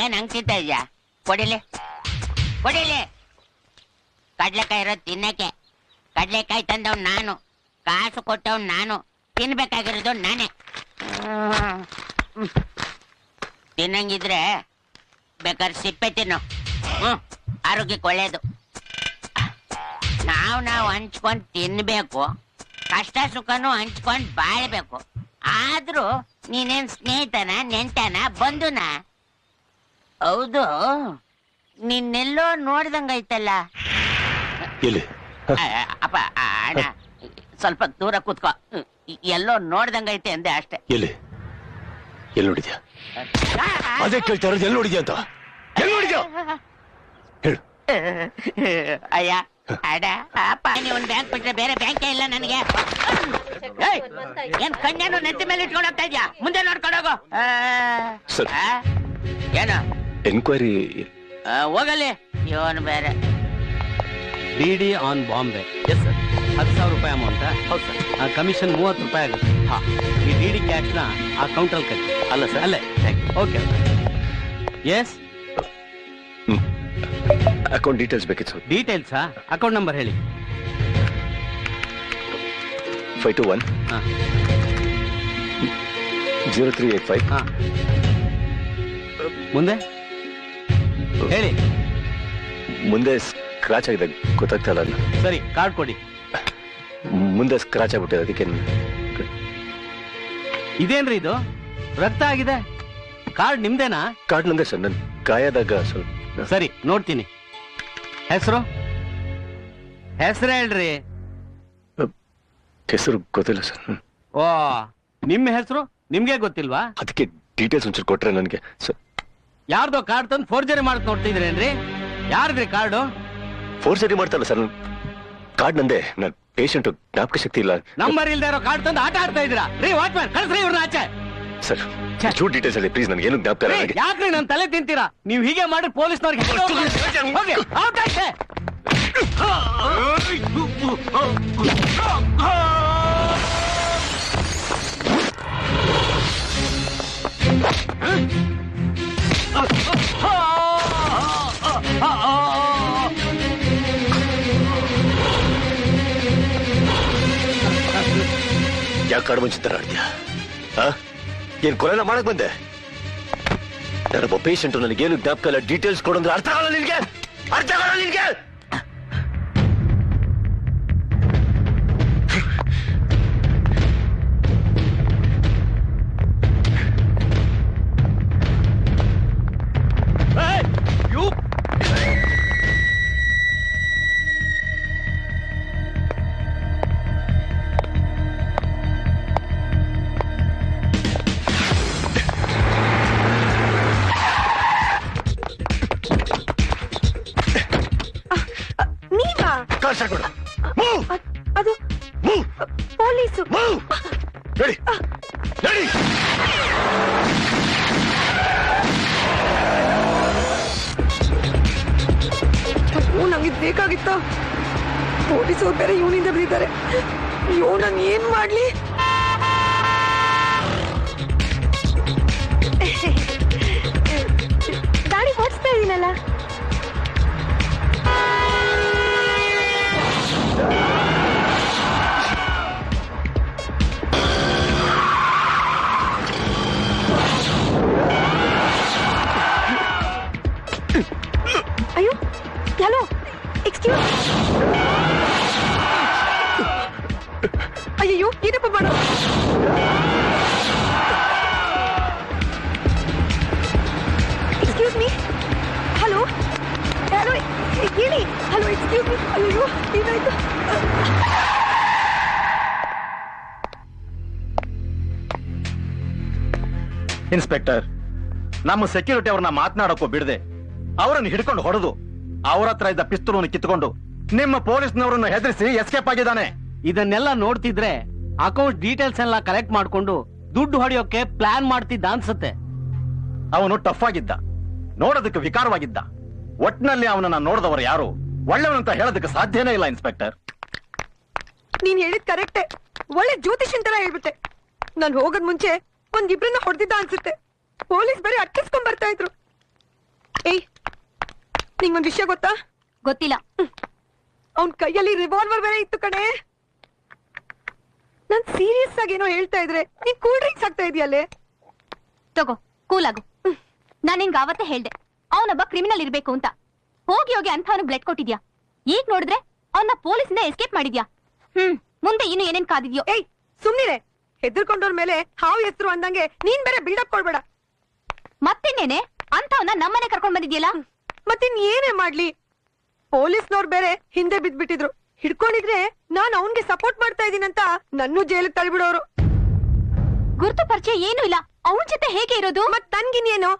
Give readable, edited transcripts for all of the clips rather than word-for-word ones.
ಏನ್ ಹಂಗ್ತಿದ್ದ ಇದ್ಯಾ? ಕೊಡಿಲಿ ಕೊಡಿಲಿ. ಕಡ್ಲೆಕಾಯಿ ಇರೋದು ತಿನ್ನಕ್ಕೆ. ಕಡ್ಲೆಕಾಯಿ ತಂದವ್ ನಾನು, ಕಾಸು ಕೊಟ್ಟವ್ ನಾನು, ತಿನ್ಬೇಕಾಗಿರೋದು ನಾನೇ. ತಿನ್ನಂಗಿದ್ರೆ ಬೇಕಾದ್ರೆ ಸಿಪ್ಪೆ ತಿನ್ನು. ಆರೋಗ್ಯಕ್ಕೆ ಒಳ್ಳೇದು. ನಾವು ಹಂಚ್ಕೊಂಡ್ ತಿನ್ಬೇಕು, ಕಷ್ಟ ಸುಖನೂ ಹಂಚ್ಕೊಂಡ್ ಬಾಳ್ಬೇಕು. ಆದ್ರೂ ನೀನೇನ್ ಸ್ನೇಹಿತನ, ನೆಂಟನ, ಬಂಧುನ? ಹೌದು, ನಿನ್ನೆಲ್ಲೋ ನೋಡ್ದಂಗೈತಲ್ಲ. ಅಪ್ಪ ಅಣ್ಣ, ಸ್ವಲ್ಪ ದೂರ ಕೂತ್ಕೋ. ಎಲ್ಲೋ ನೋಡ್ದಂಗೈತೆ ಅಂದೆ ಅಷ್ಟೇ. ಎಲ್ಲಿ ನೋಡಿದ್ಯಾ? ಅದೇ ಕೇಳ್ತಾ ಇರೋದು, ಎಲ್ಲಿ ನೋಡಿದ್ಯಾ ಅಂತ. ಎಲ್ಲಿ ನೋಡಿದ್ಯಾ ಹೇಳು. ಅಯ್ಯ ಅಡ ಅಪ್ಪ, ನೀವು ಒಂದು ಬ್ಯಾಂಕ್ ಬಿಟ್ರೆ ಬೇರೆ ಬ್ಯಾಂಕೇ ಇಲ್ಲ ನನಗೆ. ಏನ್ ಕಣ್ಣೇನು ನೆತ್ತಿ ಮೇಲೆ ಇಟ್ಕೊಂಡು ಹೋಗ್ತಾ ಇದ್ಯಾ? ಮುಂದೆ ನೋಡ್ಕೊಂಡೋಗು. ಏನು ಎನ್ಕ್ವೈರಿ? ಹೋಗಲಿ ಇವನು ಬೇರೆ. DD on Bombay. Yes sir. 10,000 ರೂಪಾಯಿ ಅಮೌಂಟ್. ಹೌದು ಸರ್. ಕಮಿಷನ್ 30 ರೂಪಾಯಿ ಆಗುತ್ತೆ. ಹಾ, ಈ ಡಿಡಿ ಕ್ಯಾಶ್ ನ ಆ ಕೌಂಟರ್ ಕಟ್ಟಿ. ಅಲ್ಲ ಸರ್, ಅಲ್ಲೇ. ಓಕೆ. ಎಸ್, ಅಕೌಂಟ್ ಡೀಟೇಲ್ಸ್ ಬೇಕಿತ್ತು ಸರ್. ಡೀಟೇಲ್ಸಾ? ಅಕೌಂಟ್ ನಂಬರ್ ಹೇಳಿ. 521 0385. ಮುಂದೆ ಹೇಳಿ. ಮುಂದೆ ಸ್ಕ್ರಾಚ್ ಆಗಿದೆ, ಗೊತ್ತಾಗ್ತಾ ಇಲ್ಲ. ಸರಿ, ಕಾರ್ಡ್ ಕೊಡಿ. ಮುಂದೆ ಸ್ಕ್ರಾಚ್ ಆಗ್ಬಿಟ್ಟಿದೆ, ಅದಕ್ಕೆ. ಇದೇನ್ರಿ ಇದು? ರಕ್ತ ಆಗಿದೆ. ಕಾರ್ಡ್ ನಿಮ್ದೇನಾ? ಕಾರ್ಡ್ ನಂದೇ ಸರ್, ನನ್ ಗಾಯದಾಗ ಸ್ವಲ್ಪ. ಸರಿ, ನೋಡ್ತೀನಿ. ಹೆಸರು ಹೇಳ್ರಿ. ಹೆಸರು ಗೊತ್ತಿಲ್ಲ ಸರ್. ಓ, ನಿಮ್ಮ ಹೆಸರು ನಿಮ್ಗೆ ಗೊತ್ತಿಲ್ವಾ? ಅದಕ್ಕೆ ಡೀಟೇಲ್ಸ್ ಒಂಚೂರು ಕೊಟ್ರೆ ನನಗೆ ಸರ್. ಯಾರ್ದೋ ಕಾರ್ಡ್ ತಂದು ಫೋರ್ಜರಿ ಮಾಡಕ್ ನೋಡ್ತಿದ್ರೇನ್ರಿ? ಯಾರ್ದ್ರಿ ಕಾರ್ಡು? ಫೋರ್ಜರಿ ಮಾಡ್ತಲ್ಲ ಸರ್, ಕಾರ್ಡ್ ನಂದೇ. ನನ್ ಪೇಷಂಟ್, ಜ್ಞಾಪಕ ಶಕ್ತಿ ಇಲ್ಲ. ನಂಬರ್ ಇಲ್ದೇ ಇರೋ ಕಾರ್ಡ್ ತಂದು ಆಟ ಆಡ್ತಾ ಇದ್ದೀರಾ? ರೀ ವಾಚ್ಮ್ಯಾನ್, ಕಳ್ಸ್ರಿ ಇವ್ರನ್ನ ಆಚೆ. ಸರ್, ಚೂರ್ ಡೀಟೇಲ್ಸ್ ಅಲ್ಲಿ ಪ್ಲೀಸ್, ನನಗೆ ಏನು ಜ್ಞಾಪಕ ಇಲ್ಲ. ಯಾಕ್ರಿ ನನ್ ತಲೆ ತಿಂತೀರಾ? ನೀವು ಹೀಗೆ ಮಾಡಿ ಪೊಲೀಸ್ನವ್ರಿಗೆ ಯಾಕೆ ಕಾಡು ಮುಂಚಿತರ ಆಡ್ತೀಯ? ಏನ್ ಕೊಲೆನ ಮಾಡಕ್ ಬಂದೆ? ನಾನೊಬ್ಬ ಪೇಷಂಟು, ನನಗೇನು ಜ್ಞಾಪಕ ಇಲ್ಲ. ಡೀಟೇಲ್ಸ್ ಕೊಡಂದ್ರೆ ಅರ್ಥ ಆಗಲ್ಲ ನಿನ್ಗೆ? ಅರ್ಥ ಆಗಲ್ಲ ನಿನ್ಗೆ? ಅದು ಪೊಲೀಸು. ನಂಗೆ ಬೇಕಾಗಿತ್ತ? ಪೊಲೀಸರು ಬೇರೆ ಇವನಿಂದ ಬಿದ್ದಿದ್ದಾರೆ. ಅಯ್ಯೋ, ನಾನು ಏನ್ ಮಾಡ್ಲಿ? ಗಾಡಿ ಓಡಿಸ್ತಾ ಇದೀನಲ್ಲ. ಅಯ್ಯೋ, ಹಲೋ, ಎಕ್ಸ್ಕ್ಯೂಸ್. ಅಯ್ಯೋ, ಏನಪ್ಪ ಮಾಡು? Excuse me. ಹಲೋ ಹಲೋ, ಹೇಳಿ. Hello, excuse me. ಅಯ್ಯೋ, ಏನಾಯ್ತು? ಇನ್ಸ್ಪೆಕ್ಟರ್, ನಮ್ಮ ಸೆಕ್ಯೂರಿಟಿ ಅವ್ರನ್ನ ಮಾತನಾಡೋಕ್ಕೂ ಬಿಡದೆ ಅವರನ್ನು ಹಿಡ್ಕೊಂಡು ಹೊಡೆದು, ಅವ್ರ ಹತ್ರ ಇದ್ದ ಪಿಸ್ತೂಲನ್ನು ಕಿತ್ಕೊಂಡು ನಿಮ್ಮ ಪೊಲೀಸ್ನವರನ್ನು ಹೆದರಿಸಿ ಎಸ್ಕೇಪ್ ಆಗಿದ್ದಾನೆ. ಇದನ್ನೆಲ್ಲ ನೋಡ್ತಿದ್ರೆ ಅಕೌಂಟ್ ಡೀಟೇಲ್ಸ್ ಎಲ್ಲ ಕಲೆಕ್ಟ್ ಮಾಡ್ಕೊಂಡು ದುಡ್ಡು ಹೊಡೆಯೋಕೆ ಪ್ಲಾನ್ ಮಾಡ್ತಿದ್ದ ಅನ್ಸುತ್ತೆ. ಅವನು ಟಫ್ ಆಗಿದ್ದ, ನೋಡೋದಕ್ಕೆ ವಿಕಾರವಾಗಿದ್ದ. ಒಟ್ನಲ್ಲಿ ಅವನನ್ನ ನೋಡಿದವರು ಯಾರು ಒಳ್ಳೆಯವನಂತ ಹೇಳೋದಕ್ಕೆ ಸಾಧ್ಯನೇ ಇಲ್ಲ ಇನ್ಸ್ಪೆಕ್ಟರ್. ನೀನ್ ಹೇಳಿದ್ ಕರೆಕ್ಟೇ. ಒಳ್ಳೆ ಜ್ಯೋತಿಷನ್ ತರ ಹೇಳ್ಬಿಟ್ಟೆ. ನಾನ್ ಹೋಗದ್ ಮುಂಚೆ ಒಂದಿಬ್ರನ್ನ ಹೊಡೆದಿದ್ದ ಅನ್ಸುತ್ತೆ. ಪೊಲೀಸ್ ಬರೀ ಅಟ್ಟಿಸ್ಕೊಂಡ್ ಬರ್ತಾ ಇದ್ರು. ಏಯ್, ನಿಂಗೊಂದ್ ವಿಷಯ ಗೊತ್ತಾ? ಗೊತ್ತಿಲ್ಲ. ಅವನ್ ಕೈಯಲ್ಲಿ ರಿವಾಲ್ವರ್ ಬೇರೆ ಇತ್ತು ಕಣೆ. ನಾನ್ ಸೀರಿಯಸ್ ಆಗಿ ಏನೋ ಹೇಳ್ತಾ ಇದ್ರೆ ನೀನ್ ಕೂಲ್ ಡ್ರಿಂಕ್ಸ್ ಆಗ್ತಾ ಇದೆಯಲ್ಲೇ. ತಗೋ, ಕೂಲ್ ಆಗು. ನಾನ್ ನಿನ್ಗೆ ಅವತ್ತೇ ಹೇಳ್ದೆ ಅವನೊಬ್ಬ ಕ್ರಿಮಿನಲ್ ಇರ್ಬೇಕು ಅಂತ. ಹೋಗಿ ಹೋಗಿ ಅಂಥವನು ಬ್ಲಡ್ ಕೊಟ್ಟಿದ್ಯಾ. ಈಗ ನೋಡಿದ್ರೆ ಅವನ್ನ ಪೊಲೀಸಿಂದ ಎಸ್ಕೇಪ್ ಮಾಡಿದ್ಯಾ. ಮುಂದೆ ಇನ್ನು ಏನೇನ್ ಕಾದಿದ್ಯೋ. ಏಯ್, ಸುಮ್ನಿರೆ. ಹೆದರ್ಕೊಂಡವ್ರ ಮೇಲೆ ಹಾವು ಹೆಸರು ಅಂದಂಗೆ ನೀನ್ ಬೇರೆ ಬಿಲ್ಡಪ್ ಕೊಡ್ಬೇಡ. ಮತ್ತಿನ್ನೇನೆ ಅಂಥವನ್ನ ನಮ್ಮನೆ ಕರ್ಕೊಂಡ್ ಬಂದಿದ್ಯಲ್ಲ. ಮತ್ತಿನ್ ಏನೇ ಮಾಡ್ಲಿ, ಪೊಲೀಸ್ನವ್ರು ಬೇರೆ ಹಿಂದೆ ಬಿದ್ಬಿಟ್ಟಿದ್ರು. ಹಿಡ್ಕೊಂಡಿದ್ರೆ ನಾನ್ ಅವನ್ಗೆ ಸಪೋರ್ಟ್ ಮಾಡ್ತಾ ಇದೀನಂತ ನನ್ನೂ ಜೈಲಿಗೆ ತಳ್ಬಿಡೋರು. ಗುರುತು ಪರಿಚಯ ಏನೂ ಇಲ್ಲ. ಅವನ ಜೊತೆ ಹೇಗೆ ಇರೋದು? ಮತ್ ನನ್ಗಿನ್ನೇನು,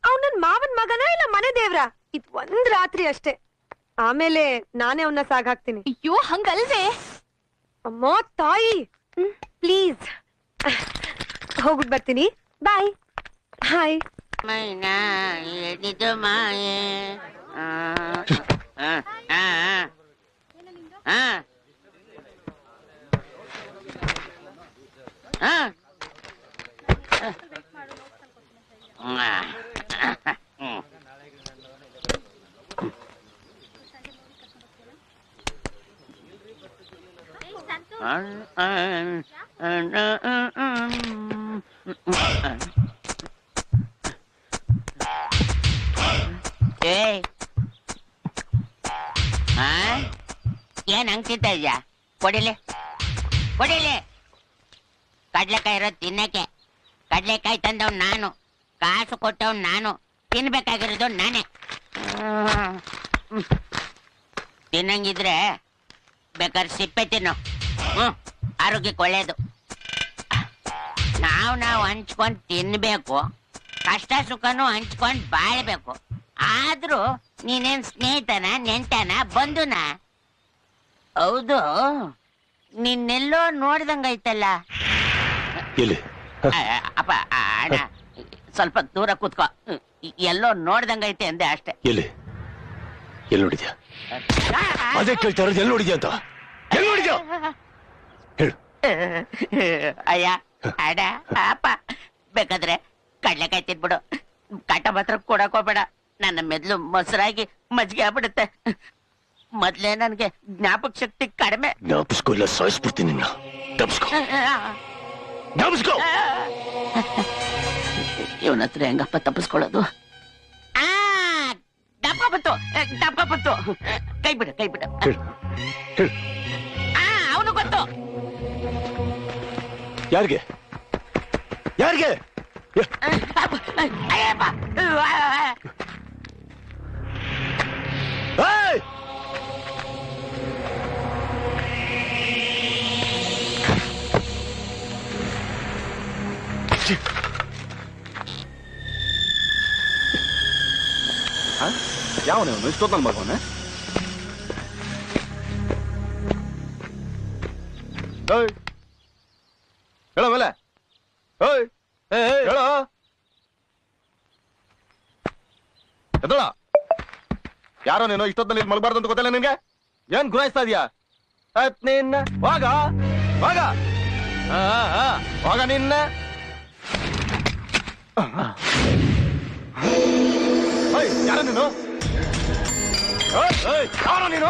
ಅವ್ನ್ ನನ್ ಮಾವನ್ ಮಗನ ಇಲ್ಲ ಮನೆ ದೇವ್ರ? ಇದ್ ಒಂದ್ ರಾತ್ರಿ ಅಷ್ಟೇ. ಆಮೇಲೆ ನಾನೇ ಅವನ್ನ ಸಾಗಾಕ್ತೀನಿ. ಅಯ್ಯೋ, ಹಂಗಲ್ವೇ. ಅಮ್ಮ ತಾಯಿ, ಪ್ಲೀಸ್ ಹೋಗ್ಬಿಟ್ ಬರ್ತೀನಿ. ಬಾಯ್. ಹಾಯ್. ಮೈನಾ ಎಡಿದು ಮಾಯೆ. ಏನ್ ಹಂಗ್ತಿದ್ದ ಇದ್ಯಾ? ಕೊಡಿಲಿ ಕೊಡಿಲಿ. ಕಡ್ಲೆಕಾಯಿ ಇರೋದು ತಿನ್ನಕ್ಕೆ. ಕಡ್ಲೆಕಾಯಿ ತಂದವ್ ನಾನು, ಕಾಸು ಕೊಟ್ಟವ್ ನಾನು, ತಿನ್ಬೇಕಾಗಿರೋದು ನಾನೇ. ತಿನ್ನಂಗಿದ್ರೆ ಬೇಕಾದ್ರೆ ಸಿಪ್ಪೆ ತಿನ್ನು. ಆರೋಗ್ಯಕ್ಕೆ ಒಳ್ಳೇದು. ನಾವು ಹಂಚ್ಕೊಂಡ್ ತಿನ್ಬೇಕು, ಕಷ್ಟ ಸುಖನೂ ಹಂಚ್ಕೊಂಡ್ ಬಾಳ್ಬೇಕು. ಆದ್ರೂ ನೀನೇನ್ ಸ್ನೇಹಿತನ, ನೆಂಟನ, ಬಂಧುನ? ಹೌದು, ನಿನ್ನೆಲ್ಲೋ ನೋಡ್ದಂಗೈತಲ್ಲ. ಅಪ್ಪ ಅಣ್ಣ, ಸ್ವಲ್ಪ ದೂರ ಕೂತ್ಕೋ. ಎಲ್ಲೋ ನೋಡ್ದಂಗೈತೆ ಅಂದೆ ಅಷ್ಟೇ. ಎಲ್ಲಿ ನೋಡಿದ್ಯಾ? ಅದೇ ಕೇಳ್ತಾ ಇರೋದು, ಎಲ್ಲಿ ನೋಡಿದ್ಯಾ ಅಂತ. ಎಲ್ಲಿ ನೋಡಿದ್ಯಾ ಹೇಳು. ಅಯ್ಯ ಅಡ ಅಪ್ಪ, ಬೇಕಾದ್ರೆ ಕಡ್ಲೆಕಾಯಿ ತಿನ್ಬಿಡು. ಕಾಟ ಮಾತ್ರ ಕೊಡಕ್ ಹೋಗ್ಬೇಡ. ನನ್ನ ಮೆದ್ಲು ಮೊಸರಾಗಿ ಮಜ್ಜಿಗೆ ಆಗ್ಬಿಡುತ್ತೆ. ಮೊದ್ಲೇ ನನ್ಗೆ ಜ್ಞಾಪಕ ಶಕ್ತಿ ಕಡಿಮೆ. ಜ್ಞಾಪಿಸ್ಕೊ, ಇಲ್ಲ ಸಾಯಿಸ್ಬಿಡ್ತೀನಿ ನಿನ್ನ. ಜ್ಞಾಪಿಸ್ಕೊ. ಇವನ ಹತ್ರ ಹೆಂಗಪ್ಪ ತಪ್ಪಿಸ್ಕೊಳ್ಳೋದು? ದಪ್ಪ ಬಂತು. ಕೈ ಬಿಡ. ಅವನು ಗೊತ್ತು. ಯಾರಿಗೆ? ಯಾವನೇ ಅವನು? ಇಷ್ಟೊತ್ತು ನನ್ ಮಗವನೆ. ಹೇಳೋ ಮೇಲೆ. ಹೇಳೋ ಎದ್ದಳ. ಯಾರೋ ನೀನು ಇಷ್ಟೊತ್ತಲ್ಲಿ ಮಲ್ಬಾರ್ದು ಅಂತ ಗೊತ್ತಿಲ್ಲ ನಿನ್ಗೆ? ಏನ್ ಗುರಾಯಿಸ್ತಾ ಇದೀಯಾ? ನಿನ್ನ ವಾಗ ನಿನ್ನ. ಯಾರ ನೀನು? ಯಾರೋ ನೀನು?